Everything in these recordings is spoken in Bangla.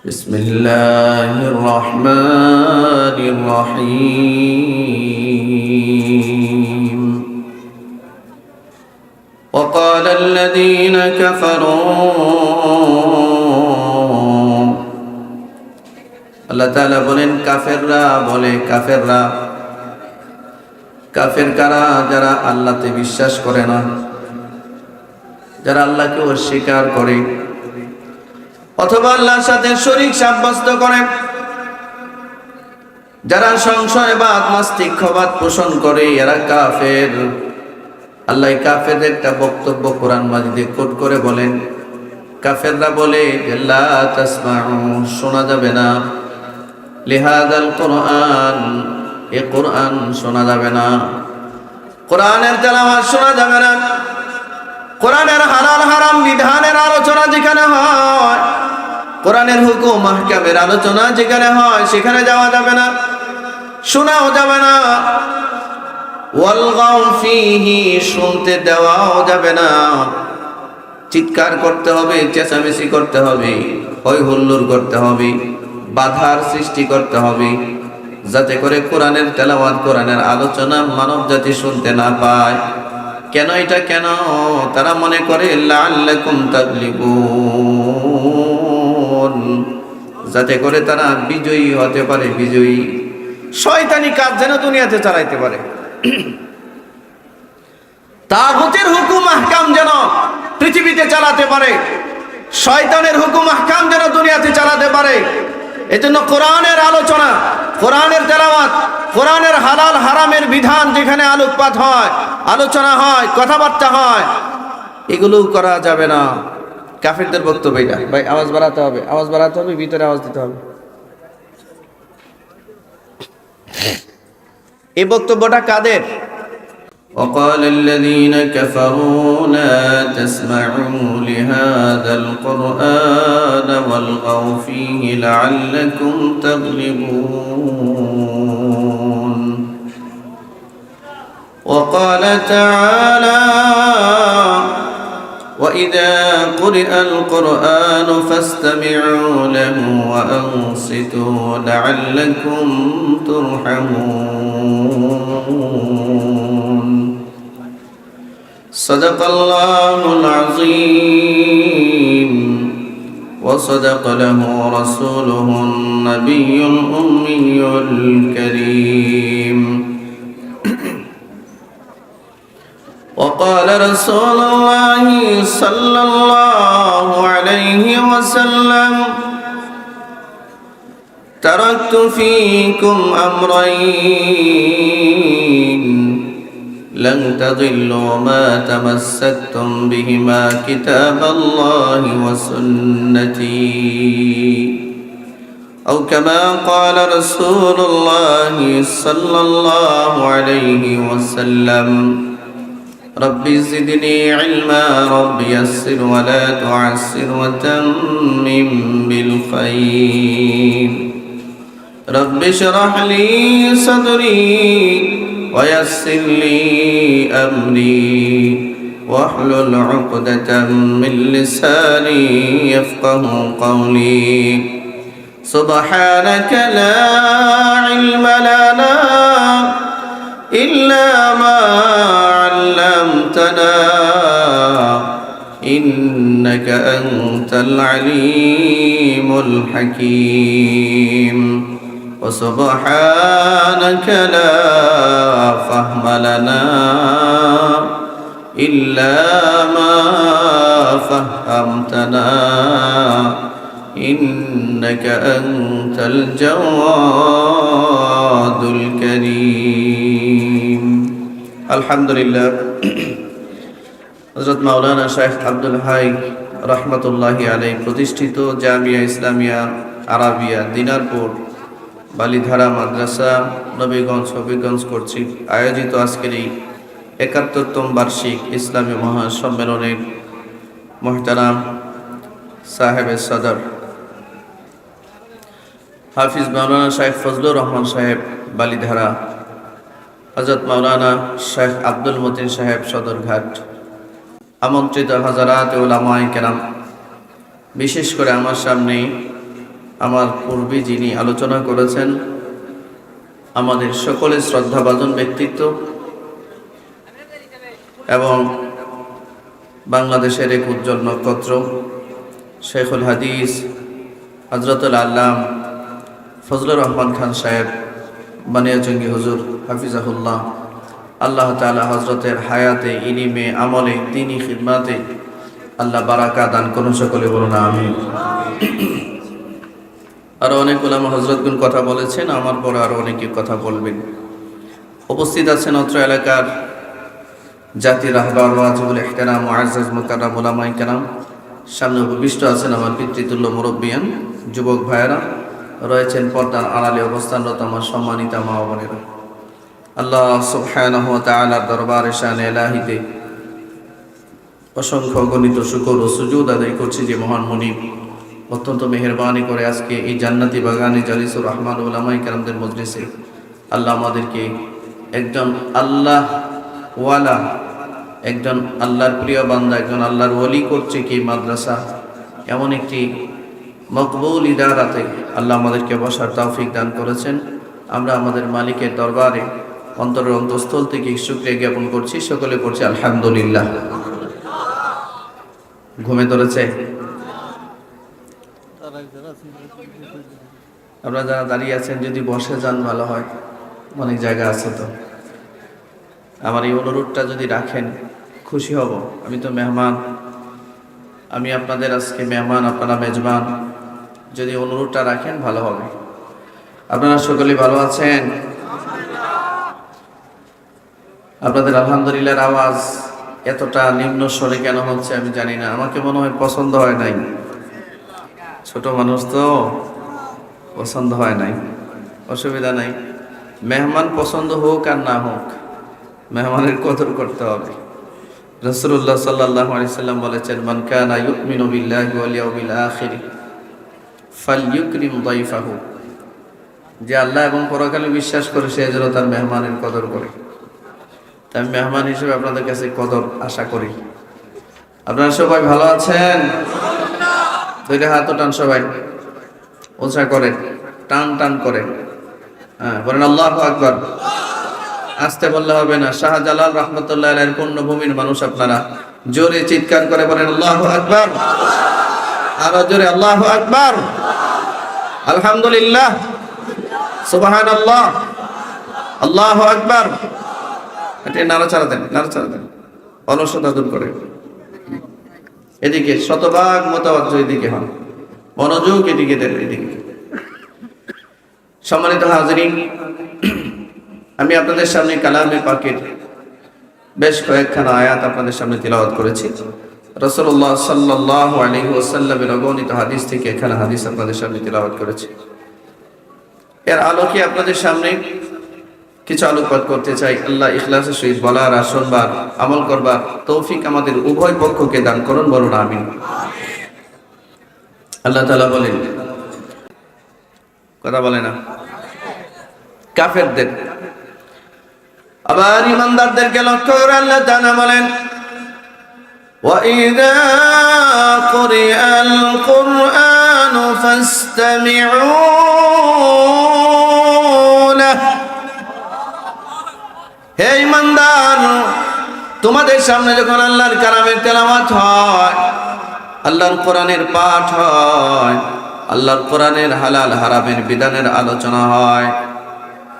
بسم الله الرحمن الرحيم وقال الذين كفروا আল্লাহ তাআলা বলেন কাফেররা বলে কাফের কারা? যারা আল্লাহতে বিশ্বাস করে না, যারা আল্লাহকে অস্বীকার করে অথবা আল্লাহর সাথে শরীক সাব্যস্ত করে, যারা সংশয়বাদ নাস্তিক্যবাদ পোষণ করে, এরা কাফের। আল্লাহ কাফেরদের একটা বক্তব্য কোরআন মাজিদে কোট করে বলেন, কাফেররা বলে লা তাসমাউ, শোনা যাবে না, লিহাদাল কোরআন, এ কোরআন শোনা যাবে না, কোরআনের তেলাওয়াত শোনা যাবে না, কোরআনের হালাল হারাম বিধানের আলোচনা যেখানে হয়, কোরআনের হুকুম আহকামের আলোচনা যেখানে হয়, সেখানে যাওয়া যাবে না, শোনাও যাবে না। ওয়ালগাউ ফীহি, শুনতে দেওয়াও যাবে না। চিৎকার করতে হবে, চেঁচামেচি করতে হবে, হই হুল্লোড় করতে হবে, বাধার সৃষ্টি করতে হবে, যাতে করে কোরআনের তেলাওয়াত, কোরআনের আলোচনা মানব জাতি শুনতে না পায়। কেন এটা কেন? তারা মনে করে লাআল্লাকুম তাগলিবুন, যাতে করে তারা বিজয়ী হতে পারে, বিজয়ী শয়তানি কাজ যেন দুনিয়াতে চালাইতে পারে, তাগুতের হুকুম আহকাম যেন পৃথিবীতে চালাতে পারে, শয়তানের হুকুম আহকাম যেন দুনিয়াতে চালাতে পারে। এজন্য কোরআনের আলোচনা, কোরআনের তেলাওয়াত, কোরআনের হালাল হারামের বিধান যেখানে আলোকপাত হয়, আলোচনা হয়, কথাবার্তা হয়, এগুলো করা যাবে না। কাফেরদের বক্তব্য এটা। ভাই আওয়াজ বাড়াতে হবে, আওয়াজ বাড়াতে হবে, ভিতরে আওয়াজ দিতে হবে। এই বক্তব্যটা কাদের? وقال الذين كفروا لا تسمعوا لهذا القرآن والغوا فيه لعلكم تغلبون وقال تعالى وإذا قرئ القرآن فاستمعوا له وأنصتوا لعلكم ترحمون صدق الله العظيم وصدق له رسوله النبي الأمي الكريم وقال رسول الله صلى الله عليه وسلم تركت فيكم أمرين لن تضلوا ما تمسكتم بهما كتاب الله وسنتي أو كما قال رسول الله صلى الله عليه وسلم رب زدني علما رب يسر ولا تعسر وتمم بالخير رب اشرح لي صدري ويسر لي أمري واحلل عقدة من لساني يفقه قولي سبحانك لا علم لنا إلا ما علمتنا إنك أنت العليم الحكيم وسبحانك لا فهم لنا إلا ما فهمتنا إنك أنت الجواد الكريم الحمد لله হযরত মাওলানা শাইখ আব্দুল হাই রহমতুল্লাহি আলাইহি প্রতিষ্ঠিত জামিয়া ইসলামিয়া আরাবিয়া দিনারপুর বালিধারা মাদ্রাসা নবীগঞ্জ হবিগঞ্জ কর্তৃক আয়োজিত আজকের এই ৭১তম বার্ষিক ইসলামী মহাসম্মেলনের মুহতারাম সাহেবে সদর হাফিজ মাওলানা শাইখ ফজলুর রহমান সাহেব বালিধারা, হযরত মাওলানা শেখ আব্দুল মতিন সাহেব সদরঘাট, আমন্ত্রিত হাজারাত উলামায়ে কেরাম, বিশেষ করে আমার সামনে আমার পূর্বে যিনি আলোচনা করেছেন, আমাদের সকলের শ্রদ্ধাভাজন ব্যক্তিত্ব এবং বাংলাদেশের এক উজ্জ্বল নক্ষত্র শেখুল হাদিস হযরতুল আল্লাম ফজলুর রহমান খান সাহেব বানিয়াচঙ্গী হুজুর হাফিজাহুল্লাহ, আল্লাহ তাআলা হজরতের হায়াতে, ইলিমে, আমলে, দ্বীনি খিদমাতে আল্লাহ বারাকা দান করুন। সকলে বলুন আমিন। আরো অনেক উলামা হযরতগণ কথা বলেছেন, আমার পরে আরো অনেকে কথা বলবেন। উপস্থিত আছেন অত্র এলাকার জাতির রাহবার ওয়াজিবুল ইহতিরাম মুআজ্জাজ মুকাররম উলামায়ে কেরাম, সামনে উপবিষ্ট আছেন আমার পিতৃতুল্য মুরব্বিয়ান, যুবক ভাইয়েরা, রয়েছেন পর্দার আড়ালে অবস্থানরত আমার সম্মানিতা মা ও বোনেরা। আল্লাহ সুবহানাহু ওয়া তাআলার দরবারে শানে ইলাহিতে অসংখ্য গণিত শুকর ও সুজুদ আদায় করছি যে মহান মুনিব অত্যন্ত মেহেরবানি করে আজকে এই জান্নাতি বাগানে জালিসুর রহমান উলামায়ে কেরামদের মজলিসে আল্লাহ আমাদেরকে একজন আল্লাহ ওয়ালা, একজন আল্লাহর প্রিয় বান্দা, একজন আল্লাহর ওলি করছে কি মাদ্রাসা, এমন একটি মকবুল ইদারাতে আল্লাহ আমাদেরকে বসার তৌফিক দান করেছেন। আমরা আমাদের মালিকের দরবারে অন্তরের অন্তঃস্থল থেকে শুকরিয়া জ্ঞাপন করছি। সকলে করছি আলহামদুলিল্লাহ। ঘুমে ধরেছে? আপনারা যারা দাঁড়িয়ে আছেন যদি বসে যান ভালো হয়, অনেক জায়গা আছে তো। আমার এই অনুরোধটা যদি রাখেন খুশি হব। আমি তো মেহমান, আমি আপনাদের আজকে মেহমান, আপনারা মেজবান। যদি অনুরোধটা রাখেন ভালো হবে। আপনারা সকলেই ভালো আছেন? আপনাদের আলহামদুলিল্লাহর আওয়াজ এতটা নিম্ন স্বরে কেন হচ্ছে আমি জানি না। আমাকে মনে হয় পছন্দ হয় নাই, ছোট মানুষ তো পছন্দ হয় নাই। অসুবিধা নাই, মেহমান পছন্দ হোক আর না হোক, মেহমানের কদর করতে হবে। রাসূলুল্লাহ সাল্লাল্লাহু আলাইহি সাল্লাম বলেছেন, মান কানা ইউমিনু বিল্লাহি ওয়াল ইয়াউমিল আখির ফালইউকরিম দাইফাহু। যে আল্লাহ এবং পরকালে বিশ্বাস করে সে যেন তার মেহমানের কদর করে। তাই মেহমান হিসেবে আপনাদের কাছে কদর আশা করি। আপনারা সবাই ভালো আছেন? দুইটা হাত টান, সবাই উঁচা করে টান টান করে বলেন আল্লাহু আকবার। আস্তে বললে হবে না। শাহজালাল রাহমাতুল্লাহ আলাইহির পূর্ণভূমির মানুষ আপনারা, জোরে চিৎকার করে বলেন আল্লাহু আকবার। আরো জোরে আল্লাহু আকবার, আলহামদুলিল্লাহ, সুবহানাল্লাহ, আল্লাহু আকবার। এটা নাড়াচাড়া দেন, নাড়াচাড়া দেন, অলসতা দূর করে। এদিকে শতভাগ মতাবজ্জ, এদিকে হন, মনোযোগ এদিকে দেন, এদিকে। সম্মানিত হাজিরিন, আমি আপনাদের সামনে কালামে পাকের বেশ কয়েকখানা আয়াত আপনাদের সামনে তিলাওয়াত করেছি। রাসূলুল্লাহ সাল্লাল্লাহু আলাইহি ওয়াসাল্লামের অগণিত হাদিস থেকে এখানে হাদিস আপনাদের সামনে তিলাওয়াত করেছি। এর আলোকে আপনাদের সামনে কিছু আলোকপাত করতে চাই। আল্লাহ ইখলাসের সহিত বলার আর শুনবার, আমল করবার তৌফিক আমাদের উভয় পক্ষকে দান করুন, বলুন আমিন। আল্লাহ তাআলা বলেন, কথা বলে না, কাফেরদের আবার ইমানদারদেরকে লক্ষ্য করে আল্লাহ তাআলা বলেন, وَإِذَا قُرِئَ الْقُرْآنُ فَاسْتَمِعُوا لَهُ। হে ইমানদার, তোমাদের সামনে যখন আল্লাহর কালামের তেলাওয়াত হয়, আল্লাহর কোরআনের পাঠ হয়, আল্লাহর কোরআনের হালাল হারামের বিধানের আলোচনা হয়,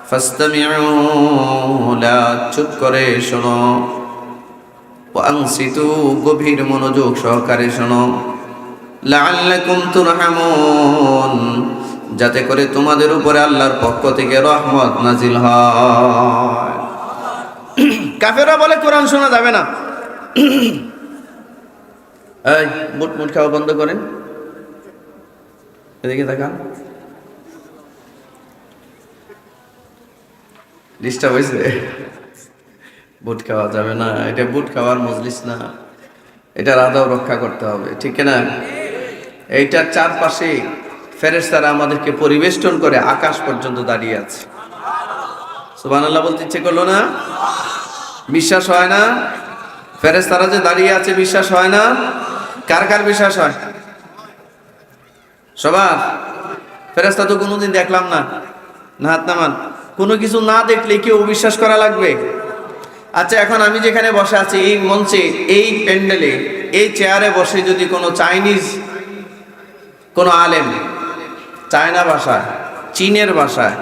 ফাসতামিউ লা, চুপ করে শোনো, ওয়া আনসিতু, গভীর মনোযোগ সহকারে শোনো, লাআল্লাকুম তুরহামুন, যাতে করে তোমাদের উপরে আল্লাহর পক্ষ থেকে রহমত নাজিল হয়। কাফেররা বলে কোরআন শোনা যাবে না। এই মুট মুট খাওয়া বন্ধ করেন, এদিকে তাকান। ডিস্টার্ব হয়েছে? বুট খাওয়া যাবে না, এটা বুট খাওয়ার মজলিস না, এটার আদব রক্ষা করতে হবে, ঠিক না? এইটার চারপাশে ফেরেশতারা আমাদেরকে পরিবেষ্টন করে আকাশ পর্যন্ত দাঁড়িয়ে আছে। সুবহানাল্লাহ বলতে ইচ্ছে করলো না? বিশ্বাস হয় না? ফেরেশতারা যে দাঁড়িয়ে আছে বিশ্বাস হয় না? কার কার বিশ্বাস হয়? সবার? ফেরেশতা তো কোনোদিন দেখলাম না, না হাত নামান। কোনো কিছু না দেখলে কি অবিশ্বাস করা লাগবে? আচ্ছা, এখন আমি যেখানে বসে আছি এই মঞ্চে, এই প্যান্ডেলে, এই চেয়ারে বসে যদি কোনো চাইনিজ কোনো আলেম চায়না ভাষায়, চীনের ভাষায়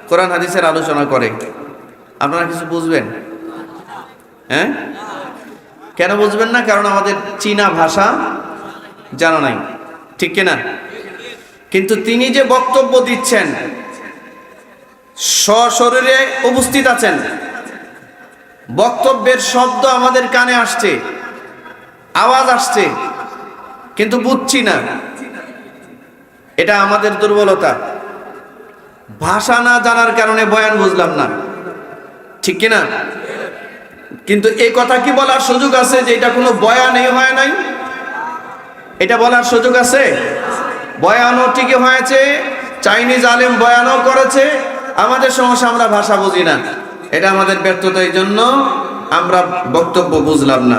কোরআন হাদিসের আলোচনা করে, আপনারা কিছু বুঝবেন? হ্যাঁ, কেন বুঝবেন না? কারণ আমাদের চীনা ভাষা জানা নাই, ঠিক কিনা? কিন্তু তিনি যে বক্তব্য দিচ্ছেন, সশরীরে উপস্থিত আছেন, বক্তব্যের শব্দ আমাদের কানে আসছে, আওয়াজ আসছে, কিন্তু বুঝছি না। এটা আমাদের দুর্বলতা। ভাষা না জানার কারণে বয়ান বুঝলাম না, ঠিক কিনা? কিন্তু এই কথা কি বলার সুযোগ আছে যে এটা কোনো বয়ানই হয় নাই? এটা বলার সুযোগ আছে? বয়ানও ঠিকই হয়েছে, চাইনিজ আলেম বয়ানও করেছে। আমাদের সমস্যা, আমরা ভাষা বুঝি না, এটা আমাদের ব্যর্থতা। এই জন্য আমরা বক্তব্য বুঝলাম না।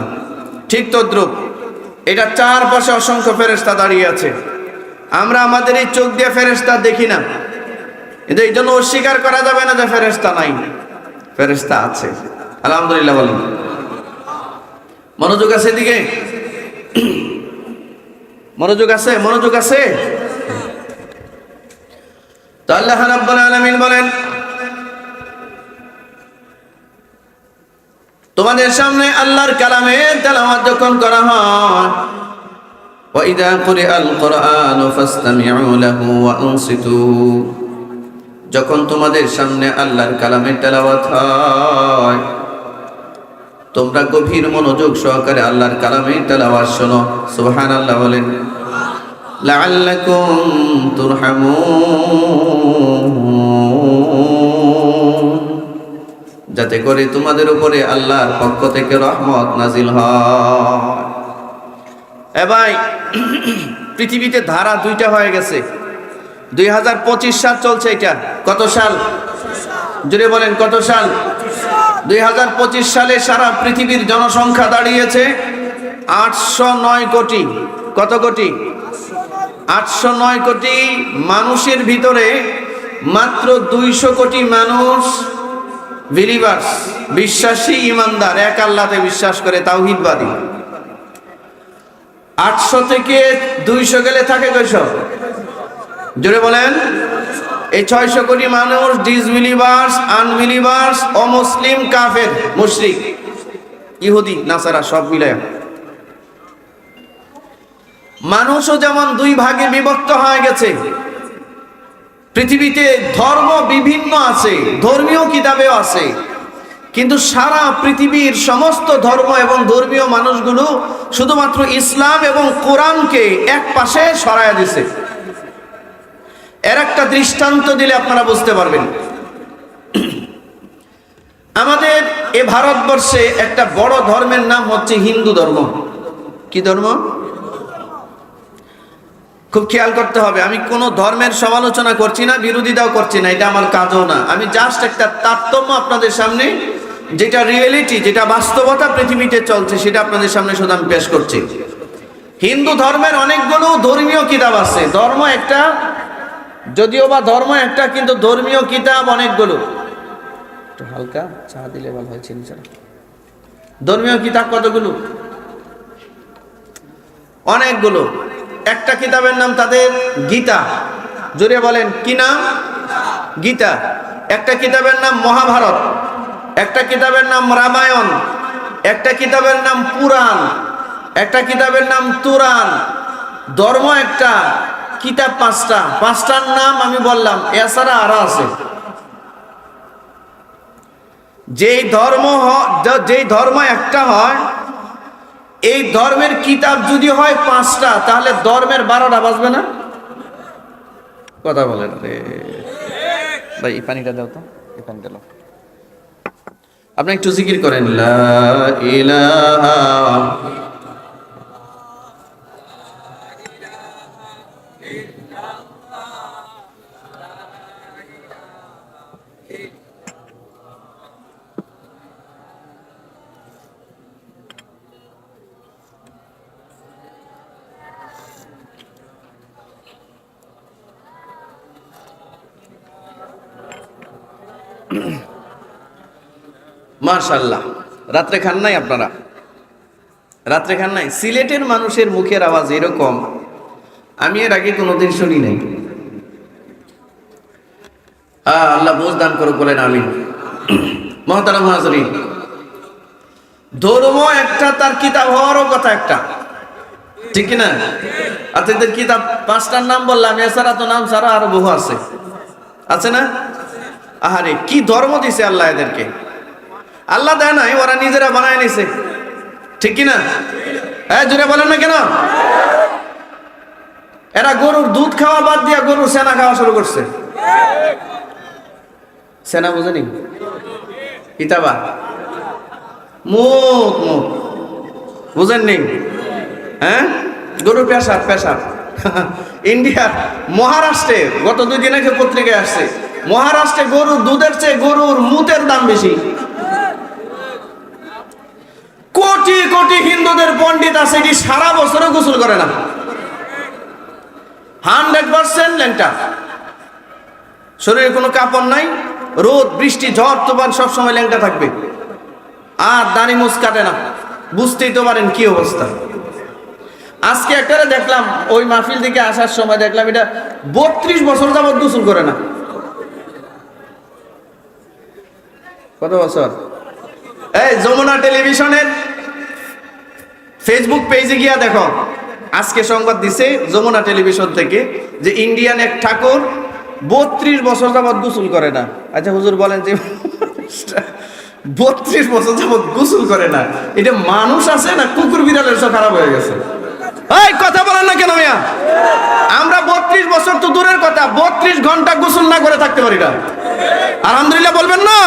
ঠিক তদ্রুপ এটা চারপাশে অসংখ্য ফেরেশতা দাঁড়িয়ে আছে, আমরা আমাদের এই চোখ দিয়ে ফেরেশতা দেখি না, কিন্তু এই জন্য অস্বীকার করা যাবে না যে ফেরেশতা নাই, ফেরেশতা আছে। আলহামদুলিল্লাহ বলেন। মনোযোগ আছে এদিকে? মনোযোগ আছে? মনোযোগ আছে? তো আল্লাহ রাব্বুল আলামিন বলেন, তোমাদের সামনে আল্লাহর কালামের তেলাওয়াত যখন করা হয়, ওয়া ইযা কুরিআল কুরআনু ফাসতামিউ লাহু ওয়া আনসিতু, যখন তোমাদের সামনে আল্লাহর কালামের তেলাওয়াত হয়, তোমরা গভীর মনোযোগ সহকারে আল্লাহর কালামের তেলাওয়াত শোনো। সুবহানাল্লাহ বলেন। লাআল্লাকুম তুরহামুন, যাতে করে তোমাদের উপরে আল্লাহর পক্ষ থেকে রহমত নাজিল হয়। এ ভাই, পৃথিবীতে ধারা দুইটা হয়ে গেছে। 2025 সাল চলছে, এটা কত সাল? জুড়ে বলেন, কত সাল? 2025 সালে সারা পৃথিবীর জনসংখ্যা দাঁড়িয়েছে 809 কোটি। কত কোটি? 809 কোটি মানুষের ভিতরে মাত্র 200 কোটি মানুষ বিলিভার্স, বিশ্বাসী, ইমানদার, এক আল্লাহতে বিশ্বাস করে, তাওহীদবাদী। 800 থেকে 200 গেলে থাকে কয়শো? জোরে বলেন। এই 600 কোটি মানুষ ডিসবিলিভার্স, আনবিলিভার্স, অমুসলিম, কাফের, মুশরিক, ইহুদি, নাসারা, সব মিলায় মানুষও যেমন দুই ভাগে বিভক্ত হয়ে গেছে। পৃথিবীতে ধর্ম বিভিন্ন আছে, ধর্মীয় কিতাবেও আছে, কিন্তু সারা পৃথিবীর সমস্ত ধর্ম এবং ধর্মীয় মানুষগুলো শুধুমাত্র ইসলাম এবং কোরআনকে এক পাশে সরায়া দিছে। এর একটা দৃষ্টান্ত দিলে আপনারা বুঝতে পারবেন। আমাদের এ ভারতবর্ষে একটা বড় ধর্মের নাম হচ্ছে হিন্দু ধর্ম। কি ধর্ম? খুব খেয়াল করতে হবে। আমি কোনো ধর্মের সমালোচনা করছি না, বিরোধিতাও করছি না, এটা আমার কাজও না। আমি জাস্ট একটা তারতম্য আপনাদের সামনে, যেটা রিয়েলিটি, যেটা বাস্তবতা পৃথিবীতে চলছে, সেটা আপনাদের সামনে শুধু আমি পেশ করছি। হিন্দু ধর্মের অনেকগুলো ধর্মীয় কিতাব আছে। ধর্ম একটা, যদিও বা ধর্ম একটা, কিন্তু ধর্মীয় কিতাব অনেকগুলো। একটু হালকা চা দিলে ভালো হয়, চিনি ছাড়া। ধর্মীয় কিতাব কতগুলো? অনেকগুলো। একটা কিতাবের নাম তাদের গীতা। জোরে বলেন, কি নাম? গীতা। একটা কিতাবের নাম মহাভারত, একটা কিতাবের নাম রামায়ণ, একটা কিতাবের নাম পুরাণ, একটা কিতাবের নাম তুরান। ধর্ম একটা, কিতাব পাঁচটা। পাঁচটার নাম আমি বললাম, এছাড়া আরো আছে। যেই ধর্ম একটা হয়, এই ধর্মের কিতাব যদি হয় পাঁচটা, তাহলে ধর্মের 12টা বাজবে না? কথা বলেন রে ভাই। এই পানিটা দাও তো, এই পানিটা দাও। আপনি একটু জিকির করেন, লা ইলাহা মাশাআল্লাহ। রাত্রে খান নাই আপনারা? রাত্রে খান নাই? সিলেটের মানুষের মুখের আওয়াজ এরকম আমি এর আগে কোনোদিন শুনি নাই। আল্লাহ বুঝ দান করুক, বলেন আমিন। মহতারাম হাজরিন, ধর্ম একটা, তার কিতাব হওয়ারও কথা একটা, ঠিক কিনা? আপনাদের কিতাব 5টার নাম বললাম, এছাড়া তো নাম ছাড়া আরো বহু আছে না? আহারে কি ধর্ম দিছে আল্লাহ এদেরকে! আল্লাহ দেয় নাই, ওরা নিজেরা বানায় নিছে, ঠিক কিনা? হ্যাঁ, জুড়ে বলেন না কেন? এরা গরুর দুধ খাওয়া বাদ দিয়া গরুর সেনা খাওয়া শুরু করছে। সেনা বুঝেনি? কিতাবা মুখ মুখ বুঝেন নেই? হ্যাঁ, গরুর পেশাব পেশাব। ইন্ডিয়ার মহারাষ্ট্রে গত 2 দিন আগে পত্রিকায় আসছে, মহারাষ্ট্রে গরুর দুধের চেয়ে গরুর মুতের দাম বেশি। কোটি কোটি হিন্দুদের পণ্ডিত আছে, এটি সারা বছরে গোসল করে না। 100% ল্যাংটা, শরীরে কোনো কাপড় নাই, রোদ বৃষ্টি ঝড় তুফান সবসময় ল্যাংটা থাকবে, আর দাড়ি মুছ কাটে না। বুঝতেই তো পারেন কি অবস্থা। আজকে একটা দেখলাম, ওই মাহফিল থেকে আসার সময় দেখলাম, এটা 32 বছর যাবত গোসল করে না। কত বছর? এই যমুনা টেলিভিশনের ফেসবুক পেজে গিয়া দেখো, আজকে সংবাদ দিছে যমুনা টেলিভিশন থেকে যে ইন্ডিয়ান এক ঠাকুর 32 বছর যাবত গোসল করে না। আচ্ছা হুজুর বলেন যে 32 বছর যাবত গোসল করে না, এটা মানুষ আছে না কুকুর বিড়ালের সব খারাপ হয়ে গেছে? এই কথা বলেন না কেন মিয়া? আমরা 32 বছর তো দূরের কথা, 32 ঘন্টা গোসল না করে থাকতে পারি না। আলহামদুলিল্লাহ বলবেন না?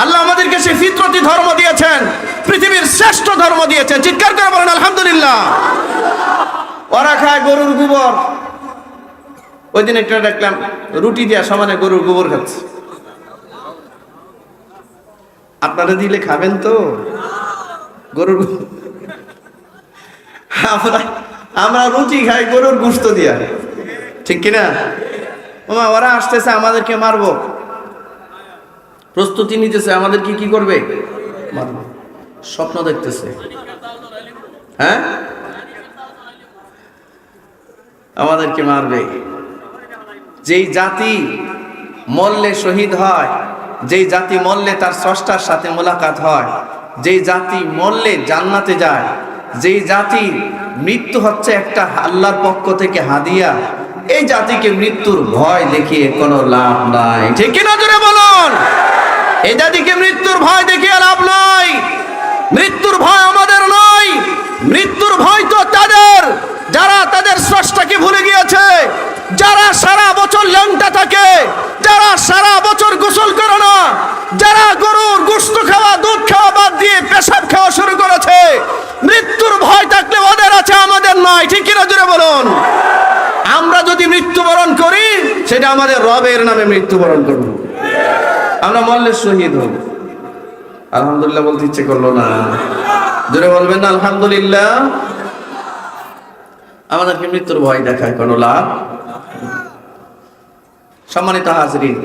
আল্লাহ আমাদেরকে সেই ফিতরতি ধর্ম দিয়েছেন, পৃথিবীর শ্রেষ্ঠ ধর্ম দিয়েছেন, চিৎকার করে বলেন আলহামদুলিল্লাহ। ওরা খায় গরুর গোবর। ওই দিন একটা দেখলাম রুটি দিয়া সমানে গরুর গোবর খাচ্ছে। আপনারা দিলে খাবেন তো গরুর? আমরা রুটি খাই গরুর গোশত দিয়া, ঠিক কিনা? ওরা আসতেছে আমাদেরকে মারবো, প্রস্তুতি নিতেছে আমাদেরকে কি করবে? মারবো। স্বপ্ন দেখতেছে, হ্যাঁ আমাদেরকে মারবে। যেই জাতি মরলে শহীদ হয়, যেই জাতি মরলে তার স্রষ্টার সাথে মোলাকাত হয়, যেই জাতি মরলে জান্নাতে যায়, যেই জাতি মৃত্যু হচ্ছে একটা আল্লাহর পক্ষ থেকে হাদিয়া, এই জাতিকে মৃত্যুর ভয় দেখিয়ে কোনো লাভ নাই, ঠিক কিনা? জোরে বলুন। এই জাতিকে মৃত্যুর ভয় দেখিয়ে লাভ নাই। মৃত্যুর ভয় আমাদের নয়, মৃত্যুর ভয় তো তাদের যারা তাদের স্রষ্টাকে ভুলে গিয়েছে, যারা সারা বছর ল্যাংটা থাকে, যারা সারা বছর গোসল করে না, যারা গরুর গোশত খাওয়া দুধ খাওয়া বাদ দিয়ে পেশাব খাওয়া শুরু করেছে। মৃত্যুর ভয় থাকলে ওদের আছে, আমাদের নয়, ঠিক কিনা? জোরে বলুন। আমরা যদি মৃত্যুবরণ করি, সেটা আমাদের রবের নামে মৃত্যুবরণ করব। আমরা মরলে শহীদ হব। আলহামদুলিল্লাহ বলতে ইচ্ছে করলো না? জোরে বলবেন না আলহামদুলিল্লাহ? আমাদেরকে মৃত্যুর ভয় দেখায় কোনো লাভ। সম্মানিত হাজরিন,